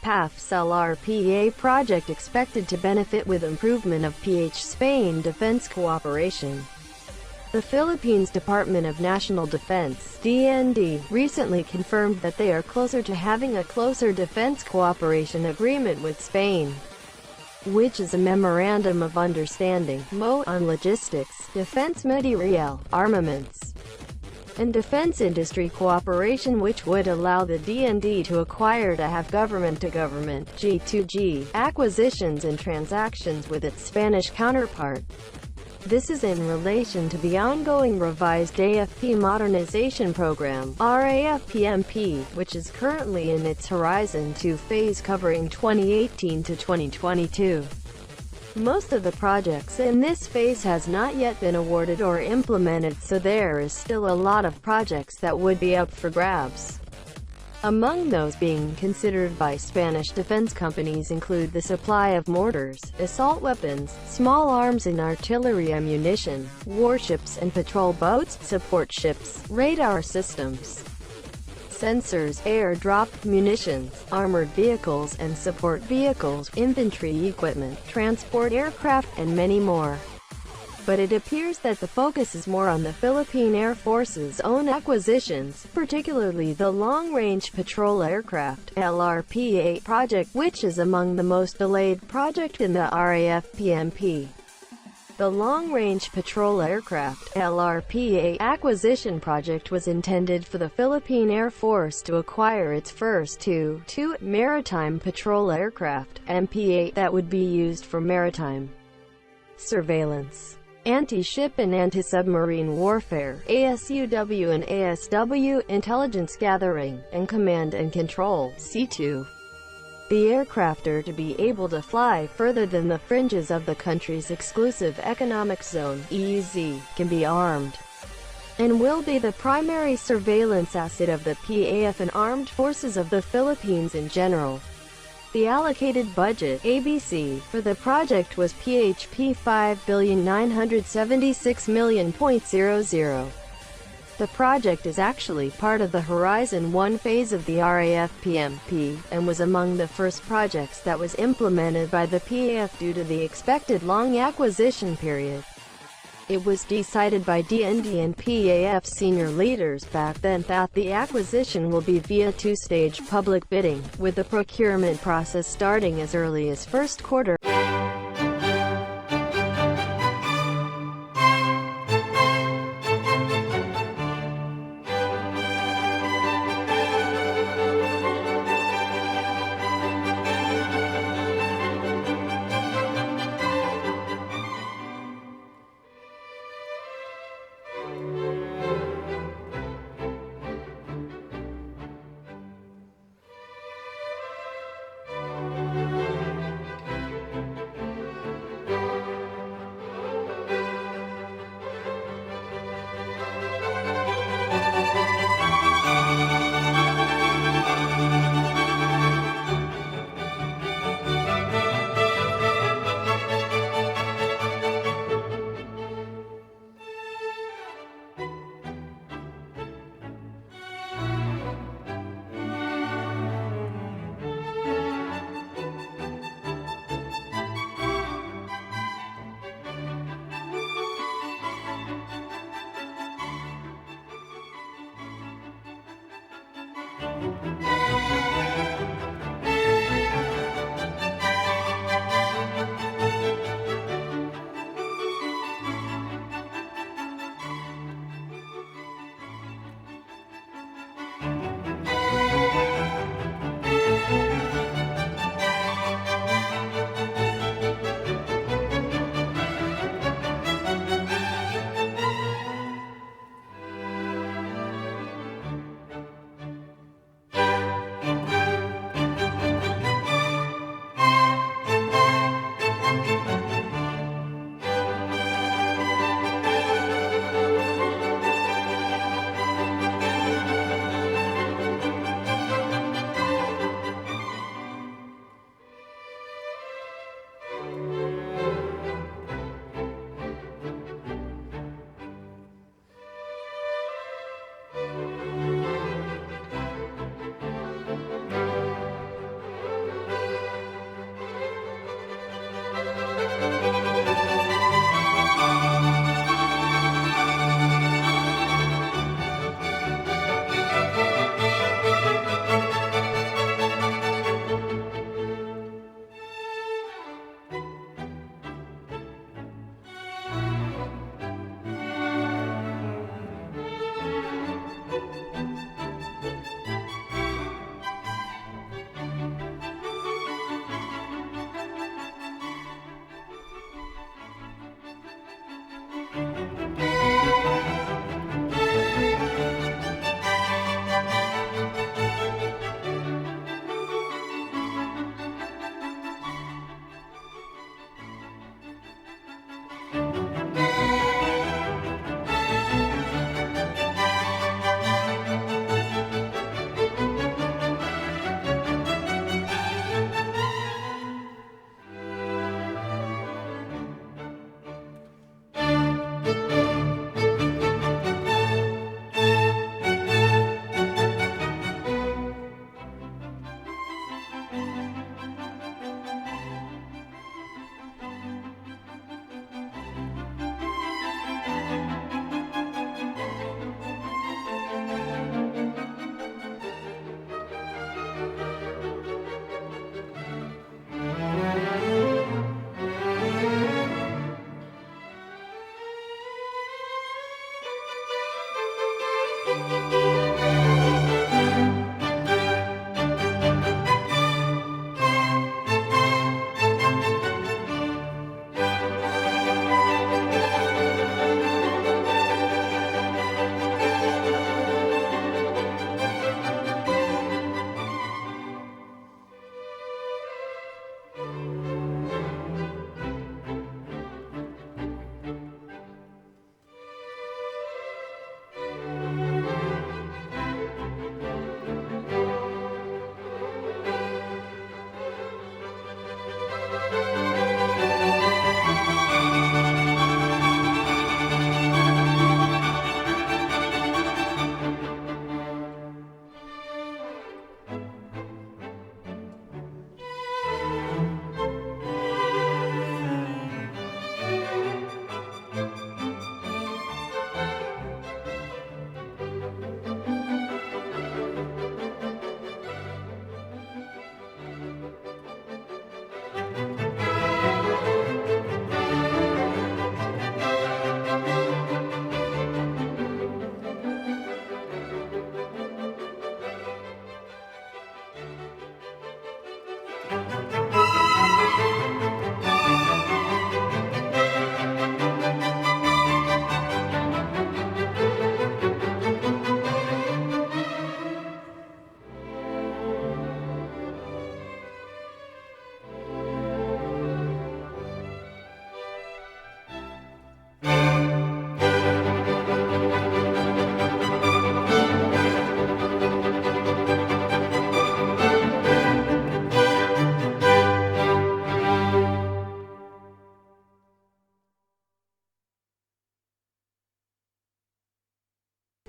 PAF's LRPA project expected to benefit with improvement of PH-Spain defense cooperation. The Philippines Department of National Defense (DND) recently confirmed that they are closer to having a closer defense cooperation agreement with Spain, which is a Memorandum of Understanding (MO) on logistics, defense materiel, armaments, and defense industry cooperation, which would allow the DND to acquire to have government-to-government (G2G) acquisitions and transactions with its Spanish counterpart. This is in relation to the ongoing Revised AFP Modernization Program (RAFPMP), which is currently in its Horizon 2 phase covering 2018 to 2022. Most of the projects in this phase has not yet been awarded or implemented, so there is still a lot of projects that would be up for grabs. Among those being considered by Spanish defense companies include the supply of mortars, assault weapons, small arms and artillery ammunition, warships and patrol boats, support ships, radar systems, sensors, airdrop, munitions, armored vehicles and support vehicles, infantry equipment, transport aircraft, and many more. But it appears that the focus is more on the Philippine Air Force's own acquisitions, particularly the Long-Range Patrol Aircraft (LRPA) project, which is among the most delayed project in the RAFPMP. The Long-Range Patrol Aircraft (LRPA) acquisition project was intended for the Philippine Air Force to acquire its first two Maritime Patrol Aircraft (MPA) that would be used for maritime surveillance, anti-ship and anti-submarine warfare, ASUW and ASW, intelligence gathering, and command and control, C2. The aircraft are to be able to fly further than the fringes of the country's exclusive economic zone, EEZ, can be armed, and will be the primary surveillance asset of the PAF and armed forces of the Philippines in general. The allocated budget (ABC) for the project was PHP 5,976,000,000. The project is actually part of the Horizon 1 phase of the RAFPMP, and was among the first projects that was implemented by the PAF due to the expected long acquisition period. It was decided by DND and PAF senior leaders back then that the acquisition will be via two-stage public bidding, with the procurement process starting as early as first quarter.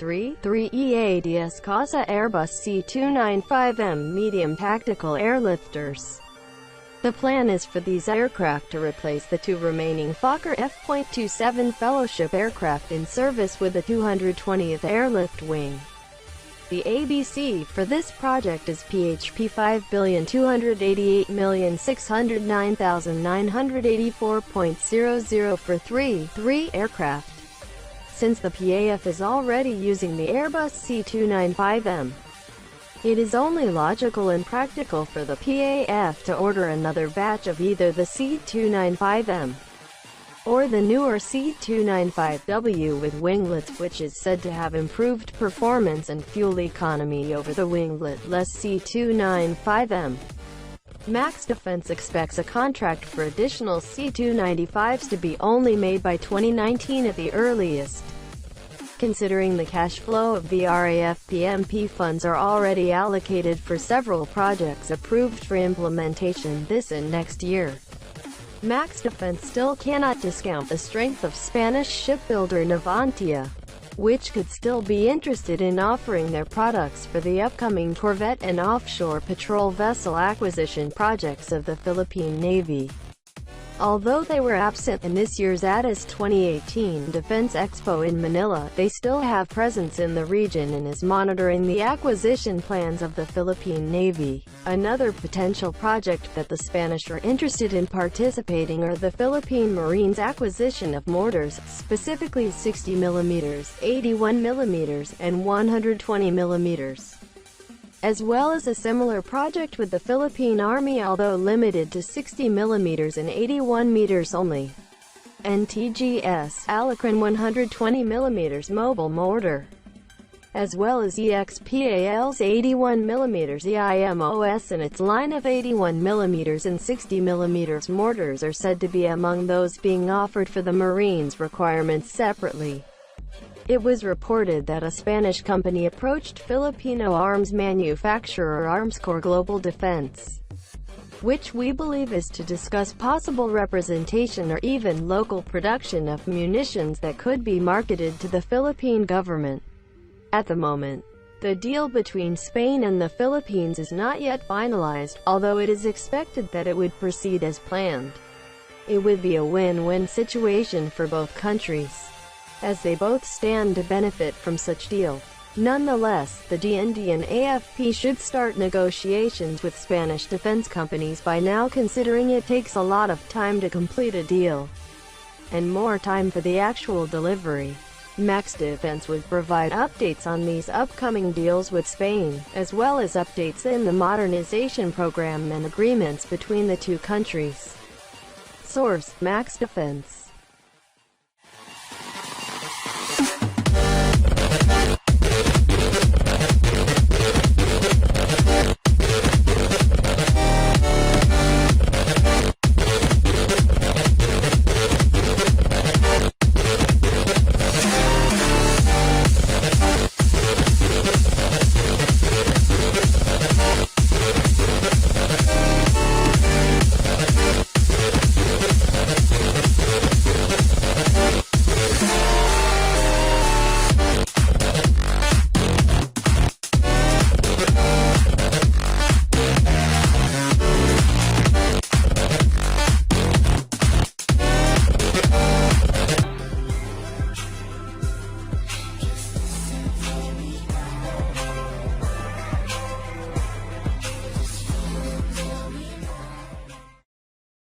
3 EADS CASA Airbus C-295M medium tactical airlifters. The plan is for these aircraft to replace the 2 remaining Fokker F.27 fellowship aircraft in service with the 220th Airlift Wing. The ABC for this project is PHP 5,288,609,984.00 for 3 aircraft. Since the PAF is already using the Airbus C-295M, it is only logical and practical for the PAF to order another batch of either the C-295M or the newer C-295W with winglets, which is said to have improved performance and fuel economy over the winglet-less C-295M. Max Defense expects a contract for additional C-295s to be only made by 2019 at the earliest. Considering the cash flow of the RAFPMP funds are already allocated for several projects approved for implementation this and next year, Max Defense still cannot discount the strength of Spanish shipbuilder Navantia, which could still be interested in offering their products for the upcoming corvette and offshore patrol vessel acquisition projects of the Philippine Navy. Although they were absent in this year's ATIS 2018 Defense Expo in Manila, they still have presence in the region and is monitoring the acquisition plans of the Philippine Navy. Another potential project that the Spanish are interested in participating are the Philippine Marines' acquisition of mortars, specifically 60mm, 81mm, and 120mm. As well as a similar project with the Philippine Army, although limited to 60mm and 81mm only. NTGS Alacron 120mm mobile mortar, as well as EXPAL's 81mm EIMOS and its line of 81mm and 60mm mortars are said to be among those being offered for the Marines' requirements separately. It was reported that a Spanish company approached Filipino arms manufacturer Armscor Global Defense, which we believe is to discuss possible representation or even local production of munitions that could be marketed to the Philippine government. At the moment, the deal between Spain and the Philippines is not yet finalized, although it is expected that it would proceed as planned. It would be a win-win situation for both countries, as they both stand to benefit from such deal. Nonetheless, the DND and AFP should start negotiations with Spanish defense companies by now, considering it takes a lot of time to complete a deal, and more time for the actual delivery. Max Defense would provide updates on these upcoming deals with Spain, as well as updates in the modernization program and agreements between the two countries. Source: Max Defense.